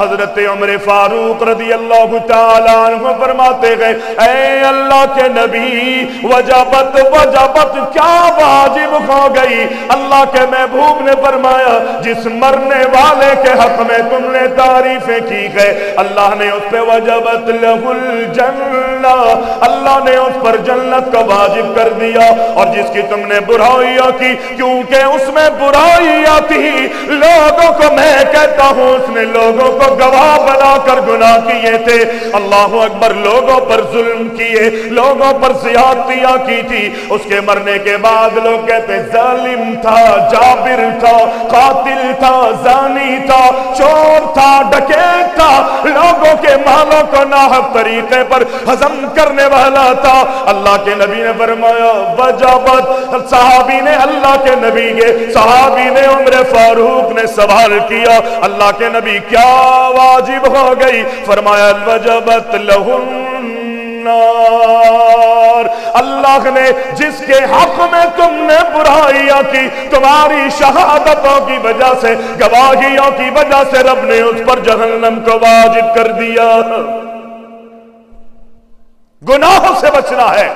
حضرت عمر فاروق رضی اللہ تعالیٰ عنہ فرماتے گئے اے اللہ کے نبی وجبت کیا واجب ہو گئی؟ اللہ کے محبوب نے فرمایا جس مرنے والے کے حق میں تم نے تعریفیں کی ہے اللہ نے اس پہ وجبت لہ الجنہ، اللہ نے اس پر جنت کا واجب کر دیا، اور جس کی تم نے برائیاں کی کیونکہ اس میں برائیاں تھی لوگوں کو میں کہتا ہوں اس نے لوگوں کو گواہ بنا کر گناہ کیے تھے، اللہ اکبر، لوگوں پر ظلم کیے، لوگوں پر زیادتیاں کی تھی، اس کے مرنے کے بعد لوگ کہتے ظالم تھا، جابر تھا، قاتل تھا، زانی تھا، چور تھا، ڈکیت تھا، لوگوں کے مالوں کو ناحق طریقے پر ہضم کرنے والا تھا۔ اللہ کے نبی نے فرمایا وجبت، صحابی نے اللہ کے نبی کے صحابی نے عمر فاروق نے سوال کیا اللہ کے نبی کیا واجب ہو گئی؟ فرمایا وجبت لہ النار، اللہ نے جس کے حق میں تم نے برائیاں کی تمہاری شہادتوں کی وجہ سے گواہیوں کی وجہ سے رب نے اس پر جہنم کو واجب کر دیا۔ گناہوں سے بچنا ہے،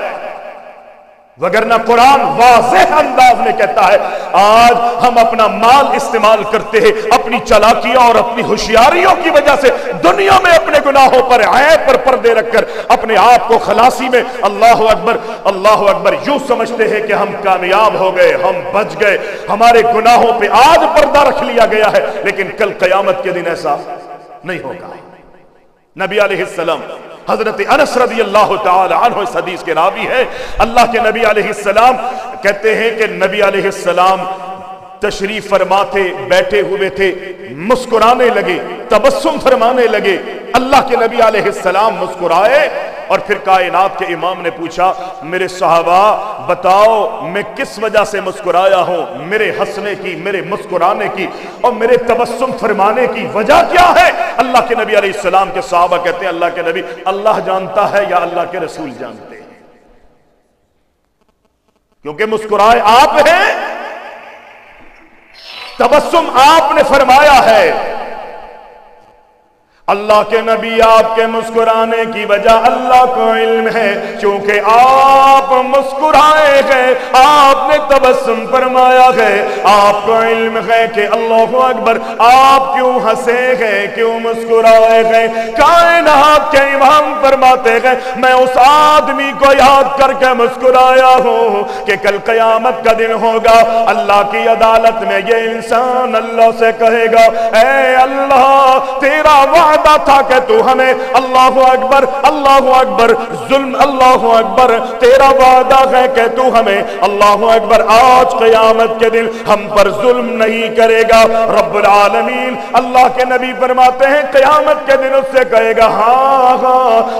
وگرنہ قرآن واضح انداز میں کہتا ہے آج ہم اپنا مال استعمال کرتے ہیں اپنی چالاکیوں اور اپنی ہوشیاریوں کی وجہ سے دنیا میں اپنے گناہوں پر عیب پر پردے رکھ کر اپنے آپ کو خلاصی میں اللہ اکبر یوں سمجھتے ہیں کہ ہم کامیاب ہو گئے، ہم بچ گئے، ہمارے گناہوں پہ آج پردہ رکھ لیا گیا ہے، لیکن کل قیامت کے دن ایسا نہیں ہوگا۔ نبی علیہ السلام حضرت انس رضی اللہ تعالی عنہ اس حدیث کے راوی ہے، اللہ کے نبی علیہ السلام کہتے ہیں کہ نبی علیہ السلام تشریف فرما تھے، بیٹھے ہوئے تھے، مسکرانے لگے، تبسم فرمانے لگے، اللہ کے نبی علیہ السلام مسکرائے اور پھر کائنات کے امام نے پوچھا میرے صحابہ بتاؤ میں کس وجہ سے مسکرایا ہوں، میرے ہنسنے کی، میرے مسکرانے کی اور میرے تبسم فرمانے کی وجہ کیا ہے؟ اللہ کے نبی علیہ السلام کے صحابہ کہتے ہیں اللہ کے نبی اللہ جانتا ہے یا اللہ کے رسول جانتے ہیں، کیونکہ مسکرائے آپ ہیں، تبسم آپ نے فرمایا ہے، اللہ کے نبی آپ کے مسکرانے کی وجہ اللہ کو علم ہے، چونکہ آپ مسکرائے گئے، آپ نے تبسم فرمایا ہے، آپ کو علم ہے کہ اللہ اکبر آپ کیوں ہنسے گئے، کیوں مسکرائے گئے۔ کائنات کے امام فرماتے گئے میں اس آدمی کو یاد کر کے مسکرایا ہوں کہ کل قیامت کا دن ہوگا، اللہ کی عدالت میں یہ انسان اللہ سے کہے گا اے اللہ تیرا وعدہ تھا کہ تو ہمیں اللہ اکبر ظلم، اللہ اکبر تیرا وعدہ ہے کہ تو ہمیں اللہ اکبر آج قیامت کے دن ہم پر ظلم نہیں کرے گا۔ رب العالمین اللہ کے نبی فرماتے ہیں قیامت کے دن اس سے کہے گا ہاں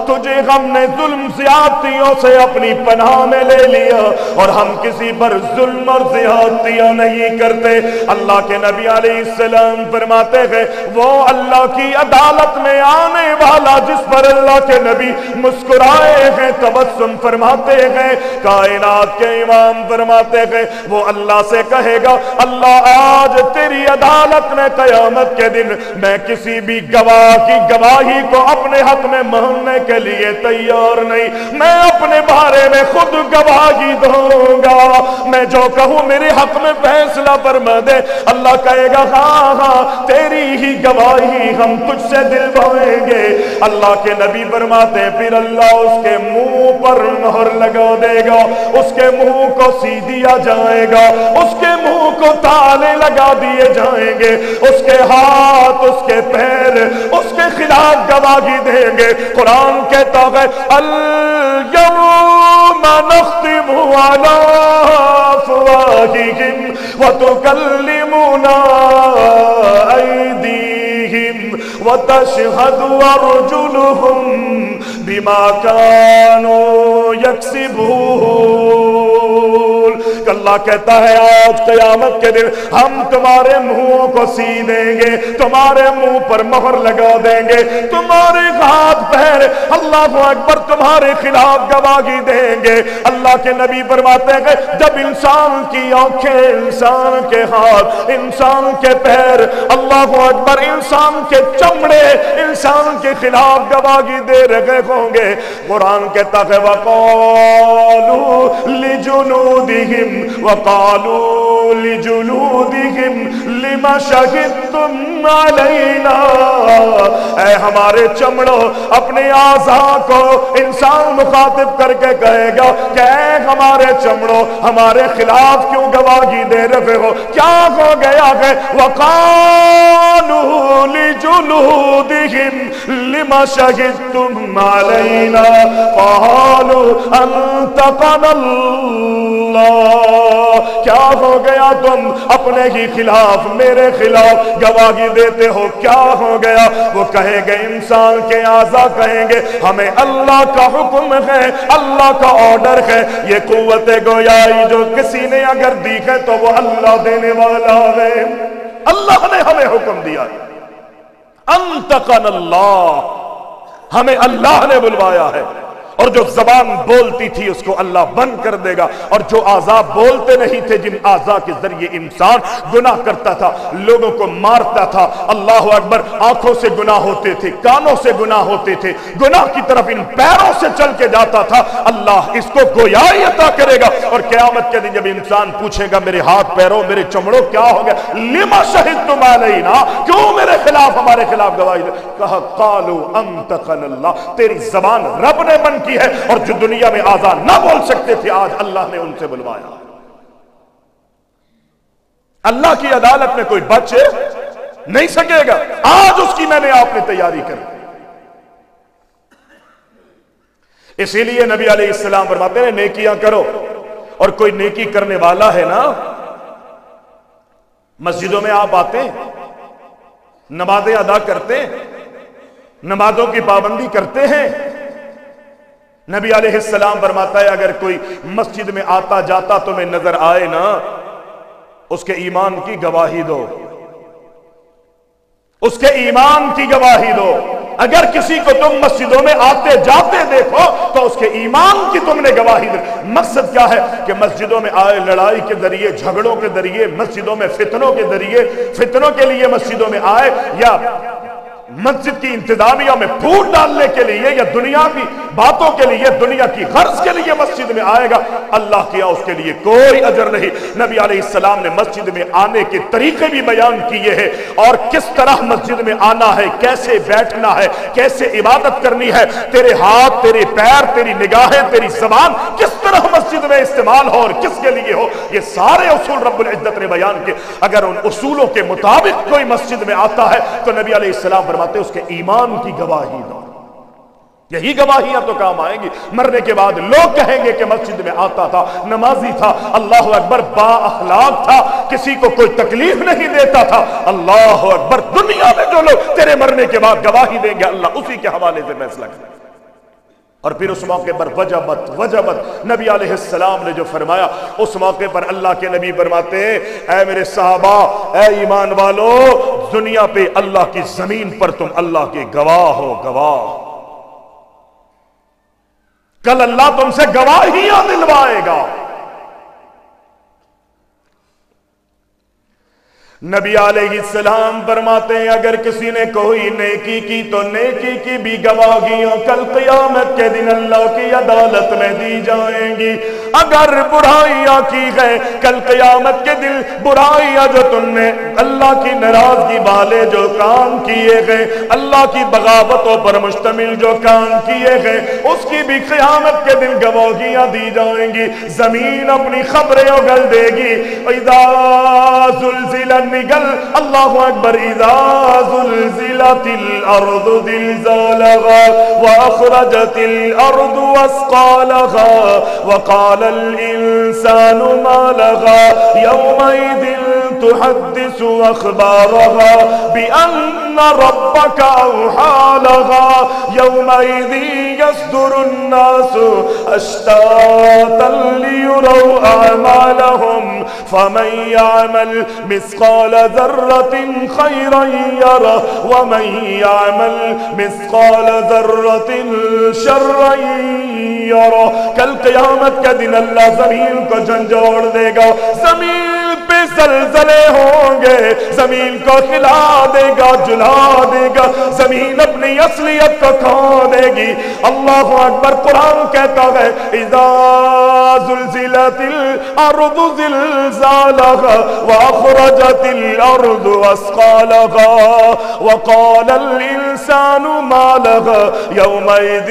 تجھے ہم نے ظلم زیادتیوں سے اپنی پناہ میں لے لیا اور ہم کسی پر ظلم اور زیادتیاں نہیں کرتے۔ اللہ کے نبی علیہ السلام فرماتے ہیں وہ اللہ کی عدالت میں آنے والا جس پر اللہ کے نبی مسکرائے ہیں، تبسم فرماتے ہیں، کائنات کے امام فرماتے ہیں وہ اللہ سے کہے گا اللہ آج تیری عدالت میں قیامت کے دن میں کسی بھی گواہ کی گواہی کو اپنے حق میں ماننے کے لیے تیار نہیں، میں اپنے بارے میں خود گواہی دوں گا، میں جو کہوں میرے حق میں فیصلہ فرما دے۔ اللہ کہے گا ہاں تیری ہی گواہی ہم تجھ سے دلوائیں گے۔ اللہ کے نبی فرماتے ہیں پھر اللہ اس کے منہ پر مہر لگا دے گا، اس کے منہ کو سی دیا جائے گا، اس کے منہ کو تالے لگا دیے جائیں گے، اس کے ہاتھ اس کے پیر اس کے خلاف گواہی دیں گے۔ قرآن کہتا ہے اليوم نختم على افواہہم وتکلمنا ایدیہم وتشہد ارجلہم بما كانوا يكسبون۔ اللہ کہتا ہے آج قیامت کے دن ہم تمہارے منہوں کو سی دیں گے، تمہارے منہ پر مہر لگا دیں گے، تمہارے ہاتھ پیر اللہ اکبر تمہارے خلاف گواہی دیں گے۔ اللہ کے نبی فرماتے ہیں کہ جب انسان کی آنکھیں، انسان کے ہاتھ، انسان کے پیر اللہ اکبر انسان کے چمڑے انسان کے خلاف گواہی دے رہے ہوں گے، قرآن کہتا ہے وَقَالُوا لِجُلُودِهِمْ وَقَالُوا لِجُلُودِهِمْ لِمَ شَهِدتُّمْ عَلَيْنَا، اے ہمارے چمڑوں اپنے اعضاء کو انسان مخاطب کر کے کہے گا کہ اے ہمارے چمڑوں ہمارے خلاف کیوں گواہی دے رہے ہو، کیا ہو گیا ہے؟ وَقَالُوا لِجُلُودِهِمْ لِمَ شَهِدتُّمْ عَلَيْنَا قَالُوا أَنطَقَنَا اللَّهُ، کیا ہو گیا تم اپنے ہی خلاف میرے خلاف گواہی دیتے ہو، کیا ہو گیا؟ وہ کہیں گے انسان کے اعضاء کہیں گے ہمیں اللہ کا حکم ہے، اللہ کا آرڈر ہے، یہ قوت گویائی جو کسی نے اگر دی ہے تو وہ اللہ دینے والا ہے، اللہ نے ہمیں حکم دیا، انطقنا اللہ، ہمیں اللہ نے بلوایا ہے، اور جو زبان بولتی تھی اس کو اللہ بند کر دے گا، اور جو اعضاء بولتے نہیں تھے، جن اعضاء کے ذریعے انسان گناہ کرتا تھا، لوگوں کو مارتا تھا، اللہ اکبر، آنکھوں سے گناہ ہوتے تھے، کانوں سے گناہ ہوتے تھے، گناہ کی طرف ان پیروں سے چل کے جاتا تھا، اللہ اس کو گویائی عطا کرے گا، اور قیامت کے دن جب انسان پوچھے گا میرے ہاتھ پیروں میرے چمڑوں کیا ہو گیا، لما شہدتم علینا، کیوں میرے خلاف ہمارے خلاف گواہی دے، کہا قالوا انطقنا اللہ، تیری زبان رب نے بند کی ہے، اور جو دنیا میں اعضاء نہ بول سکتے تھے آج اللہ نے ان سے بلوایا۔ اللہ کی عدالت میں کوئی بچ نہیں سکے گا، آج اس کی میں نے آپ نے تیاری کر دی۔ اسی لیے نبی علیہ السلام فرماتے ہیں نیکیاں کرو، اور کوئی نیکی کرنے والا ہے نا، مسجدوں میں آپ آتے ہیں، نمازیں ادا کرتے ہیں، نمازوں کی پابندی کرتے ہیں، نبی علیہ السلام فرماتا ہے اگر کوئی مسجد میں آتا جاتا تمہیں نظر آئے نا، اس کے ایمان کی گواہی دو، اس کے ایمان کی گواہی دو۔ اگر کسی کو تم مسجدوں میں آتے جاتے دیکھو تو اس کے ایمان کی تم نے گواہی دو۔ مقصد کیا ہے کہ مسجدوں میں آئے لڑائی کے ذریعے، جھگڑوں کے ذریعے، مسجدوں میں فتنوں کے ذریعے، فتنوں کے لیے مسجدوں میں آئے، یا مسجد کی انتظامیہ میں پھوٹ ڈالنے کے لیے، یا دنیا کی باتوں کے لیے، دنیا کی غرض کے لیے مسجد میں آئے گا، اللہ کیا اس کے لیے کوئی اجر نہیں۔ نبی علیہ السلام نے مسجد میں آنے کے طریقے بھی بیان کیے ہیں، اور کس طرح مسجد میں آنا ہے، کیسے بیٹھنا ہے، کیسے عبادت کرنی ہے، تیرے ہاتھ، تیرے پیر، تیری نگاہیں، تیری زبان کس طرح مسجد میں استعمال ہو اور کس کے لیے ہو، یہ سارے اصول رب العزت نے بیان کیے۔ اگر ان اصولوں کے مطابق کوئی مسجد میں آتا ہے تو نبی علیہ السلام فرماتے اس کے ایمان کی گواہی دو۔ یہی گواہیاں تو کام آئیں گی، مرنے کے بعد لوگ کہیں گے کہ مسجد میں آتا تھا، نمازی تھا، اللہ اکبر، با اخلاق تھا، کسی کو کوئی تکلیف نہیں دیتا تھا، اللہ اکبر۔ دنیا میں جو لوگ تیرے مرنے کے بعد گواہی دیں گے، اللہ اسی کے حوالے سے فیصلہ کرے۔ اور پھر اس موقع پر وجبت نبی علیہ السلام نے جو فرمایا، اس موقع پر اللہ کے نبی فرماتے ہیں اے میرے صحابہ، اے ایمان والو، دنیا پہ اللہ کی زمین پر تم اللہ کے گواہ ہو، گواہ، کل اللہ تم سے گواہیاں دلوائے گا۔ نبی علیہ السلام فرماتے ہیں اگر کسی نے کوئی نیکی کی تو نیکی کی بھی گواہیاں کل قیامت کے دن اللہ کی عدالت میں دی جائیں گی۔ اگر برائیاں کی گئے کل قیامت کے دن، برائیاں جو تم نے اللہ کی ناراضگی والے جو کام کیے گئے، اللہ کی بغاوتوں پر مشتمل جو کام کیے گئے، اس کی بھی قیامت کے دن گواہیاں دی جائیں گی۔ زمین اپنی خبریں اگل دے گی، اذا زلزلت نگل، اللہ اکبر، اذا زلزلت الارض زلزالها واخرجت الارض اثقالها وقال الانسان ما لها يومئذ تحدث أخبارها بأن ربك أوحى لها يومئذ يصدر الناس أشتاتا ليروا أعمالهم فمن يعمل مثقال ذرة خيرا يره ومن يعمل مثقال ذرة شرا یرا. کل قیامت کا دن اللہ زمین کو جھنجھوڑ دے گا، زمین پہ زلزلے ہوں گے، زمین کو ہلا دے گا، جلا دے گا، زمین اپنی اصلیت کو کھو دے گی. اللہ اکبر. قرآن کہتا ہے اذا زلزلت الارض زلزالها واخرجت الارض اثقالها وقال الانسان ما لها يومئذ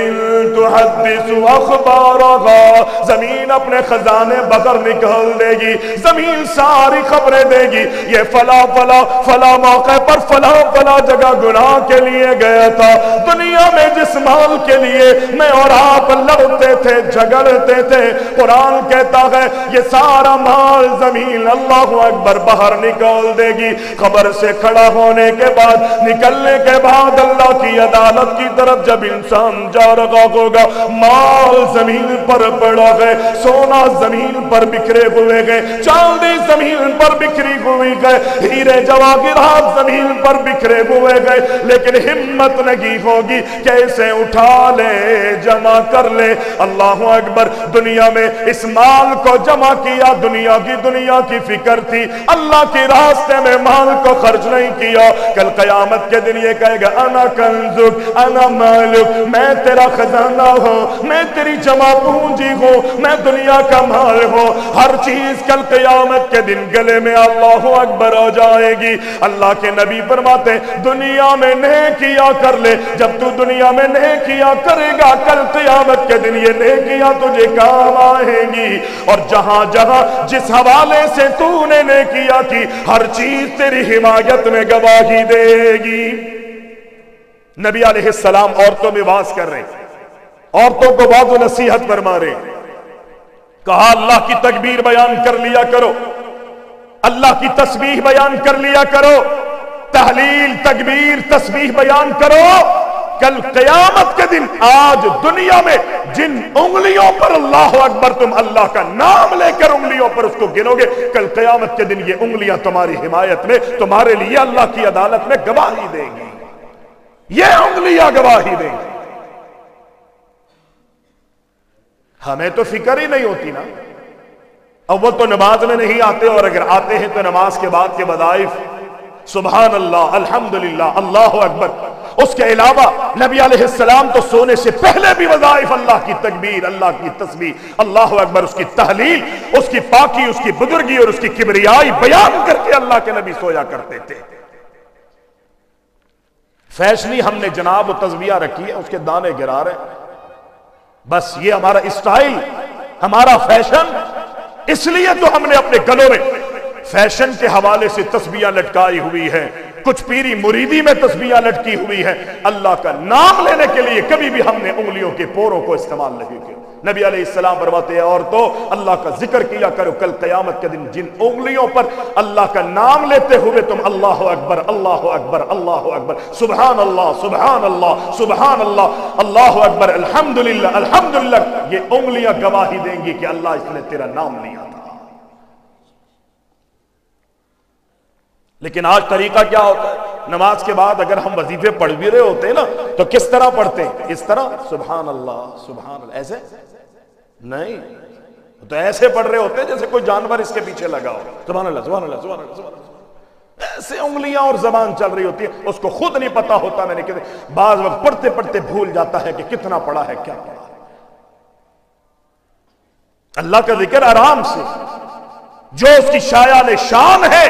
تحدث اخبارها. زمین اپنے خزانے بغیر نکال دے گی، زمین ساری خبریں دے گی. یہ فلا موقع پر فلا جگہ گناہ کے لیے گیا تھا، دنیا میں جس مال کے لیے میں اور آپ لڑتے تھے، جھگڑتے تھے، قرآن کہتا ہے یہ سارا مال زمین اللہ اکبر باہر نکال دے گی. خبر سے کھڑا ہونے کے بعد، نکلنے کے بعد اللہ کی عدالت کی طرف جب انسان جا رہا ہوگا، مال زمین پر پڑا ہے، سونا زمین پر بکھرے ہوئے گئے، چاندی زمین پر بکھری ہوئی گئے، ہیرے جواہرات زمین پر بکھرے ہوئے گئے، لیکن ہمت نہیں ہوگی کیسے اٹھا لے، جمع کر لے. اللہ اکبر. دنیا میں اس مال کو جمع کیا، دنیا کی فکر تھی، اللہ کے راستے میں مال کو خرچ نہیں کیا. کل قیامت کے دن یہ کہے گا انا کنزک انا مالک، میں تیرا خزانہ ہوں، میں تیری جمع پونجی ہوں، میں دنیا کا مال ہوں. ہر چیز کل قیامت کے دن گلے میں اللہ اکبر ہو جائے گی. اللہ کے نبی فرماتے دنیا میں نیکیاں کر لے، جب تو دنیا میں نیکیاں کرے گا کل قیامت کے دن یہ نیکیاں تجھے کام آئیں گی. اور جہاں جہاں جس حوالے سے تو نے نیکیاں کی، ہر چیز تیری حمایت میں گواہی دے گی. نبی علیہ السلام عورتوں میں واز کر رہے ہیں، عورتوں کو واعظ و نصیحت فرما رہے ہیں. کہا اللہ کی تکبیر بیان کر لیا کرو، اللہ کی تسبیح بیان کر لیا کرو، تحلیل تکبیر تسبیح بیان کرو. کل قیامت کے دن آج دنیا میں جن انگلیوں پر اللہ اکبر تم اللہ کا نام لے کر انگلیوں پر اس کو گنو گے، کل قیامت کے دن یہ انگلیاں تمہاری حمایت میں، تمہارے لیے اللہ کی عدالت میں گواہی دیں گی. یہ انگلیاں گواہی دیں گی. ہمیں تو فکر ہی نہیں ہوتی نا. اول تو نماز میں نہیں آتے، اور اگر آتے ہیں تو نماز کے بعد کے وظائف سبحان اللہ الحمدللہ اللہ اکبر. اس کے علاوہ نبی علیہ السلام تو سونے سے پہلے بھی وظائف اللہ کی تکبیر، اللہ کی تسبیح، اللہ اکبر، اس کی تحلیل، اس کی پاکی، اس کی بزرگی اور اس کی کبریائی بیان کر کے اللہ کے نبی سویا کرتے تھے. فیشنی ہم نے جناب و تسبیح رکھی ہے، اس کے دانے گرا رہے، بس یہ ہمارا اسٹائل، ہمارا فیشن. اس لیے تو ہم نے اپنے گلوں میں فیشن کے حوالے سے تسبیحاں لٹکائی ہوئی ہے، کچھ پیری مریدی میں تسبیحاں لٹکی ہوئی ہے. اللہ کا نام لینے کے لیے کبھی بھی ہم نے انگلیوں کے پوروں کو استعمال نہیں کیا. نبی علیہ السلام فرماتے ہیں عورتوں اللہ کا ذکر کیا کرو، کل قیامت کے دن جن انگلیوں پر اللہ کا نام لیتے ہوئے تم اللہ اکبر اللہ اکبر اللہ اکبر سبحان اللہ سبحان اللہ سبحان اللہ اللہ اکبر الحمدللہ الحمدللہ، یہ انگلیاں گواہی دیں گی کہ اللہ اس نے تیرا نام لیا تھا. لیکن آج طریقہ کیا ہوتا ہے؟ نماز کے بعد اگر ہم وظیفے پڑھ بھی رہے ہوتے ہیں نا تو کس طرح پڑھتے ہیں؟ اس طرح سبحان اللہ، ایسے نہیں، تو ایسے پڑھ رہے ہوتے ہیں جیسے کوئی جانور اس کے پیچھے لگا ہو. سبحان اللہ سبحان اللہ سبحان اللہ سبحان اللہ، ایسے انگلیاں اور زبان چل رہی ہوتی ہے، اس کو خود نہیں پتا ہوتا. میں نے کہتے بعض وقت پڑھتے پڑھتے بھول جاتا ہے کہ کتنا پڑھا ہے، کیا پڑھا ہے. اللہ کا ذکر آرام سے، جو اس کی شایان شان ہے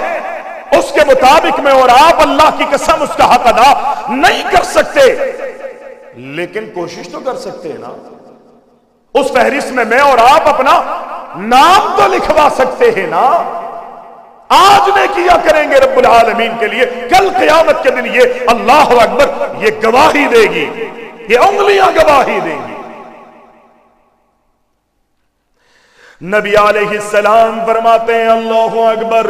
اس کے مطابق میں اور آپ اللہ کی قسم اس کا حق ادا نہیں کر سکتے، لیکن کوشش تو کر سکتے ہیں نا. اس فہرست میں اور آپ اپنا نام تو لکھوا سکتے ہیں نا. آج نے کیا کریں گے رب العالمین کے لیے، کل قیامت کے دن یہ اللہ اکبر یہ گواہی دے گی، یہ انگلیاں گواہی دیں گی. نبی علیہ السلام فرماتے ہیں اللہ اکبر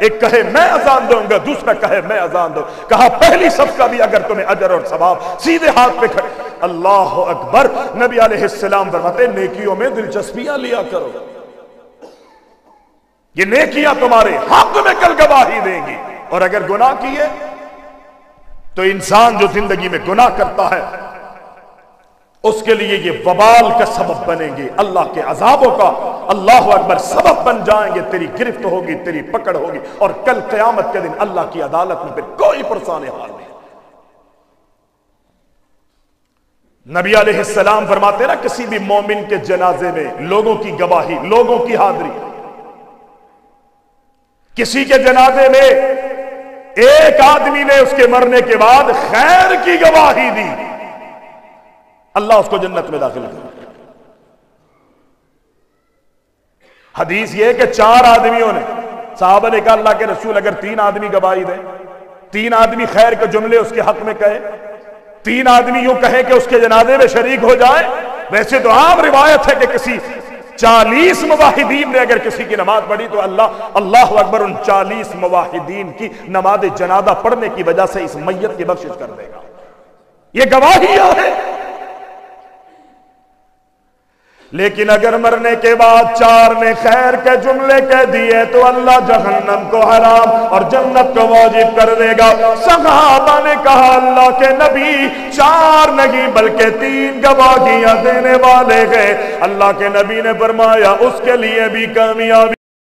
ایک کہے میں اذان دوں گا، دوسرا کہے میں اذان دوں، کہا پہلی صف کا بھی اگر تمہیں اجر اور ثواب، سیدھے ہاتھ پہ کھڑے، اللہ اکبر۔ نبی علیہ السلام فرماتے نیکیوں میں دلچسپیاں لیا کرو، یہ نیکیاں تمہارے حق میں کل گواہی دیں گی، اور اگر گناہ کیے تو انسان جو زندگی میں گناہ کرتا ہے اس کے لیے یہ وبال کا سبب بنیں گے، اللہ کے عذابوں کا، اللہ اکبر، سبب بن جائیں گے، تیری گرفت ہوگی، تیری پکڑ ہوگی، اور کل قیامت کے دن اللہ کی عدالت میں پھر کوئی پرسان حال نہیں۔ نبی علیہ السلام فرماتے نا کسی بھی مومن کے جنازے میں لوگوں کی گواہی، لوگوں کی حاضری، کسی کے جنازے میں ایک آدمی نے اس کے مرنے کے بعد خیر کی گواہی دی، اللہ اس کو جنت میں داخل کرے۔ حدیث یہ ہے کہ 4 آدمیوں نے، صحابہ نے کہا اللہ کے رسول اگر 3 آدمی گواہی دیں، 3 آدمی خیر کے جملے اس کے حق میں کہے، 3 آدمی یوں کہے کہ اس کے جنازے میں شریک ہو جائے، ویسے تو عام روایت ہے کہ کسی 40 مواحدین نے اگر کسی کی نماز پڑھی تو اللہ اکبر ان 40 مواحدین کی نماز جنازہ پڑھنے کی وجہ سے اس میت کی بخشش کر دے گا۔ یہ گواہیاں ہیں۔ لیکن اگر مرنے کے بعد 4 نے خیر کے جملے کہہ دیے تو اللہ جہنم کو حرام اور جنت کو واجب کر دے گا۔ صحابہ نے کہا اللہ کے نبی 4 نہیں بلکہ 3 گواہیاں دینے والے گئے۔ اللہ کے نبی نے فرمایا اس کے لیے بھی کامیابی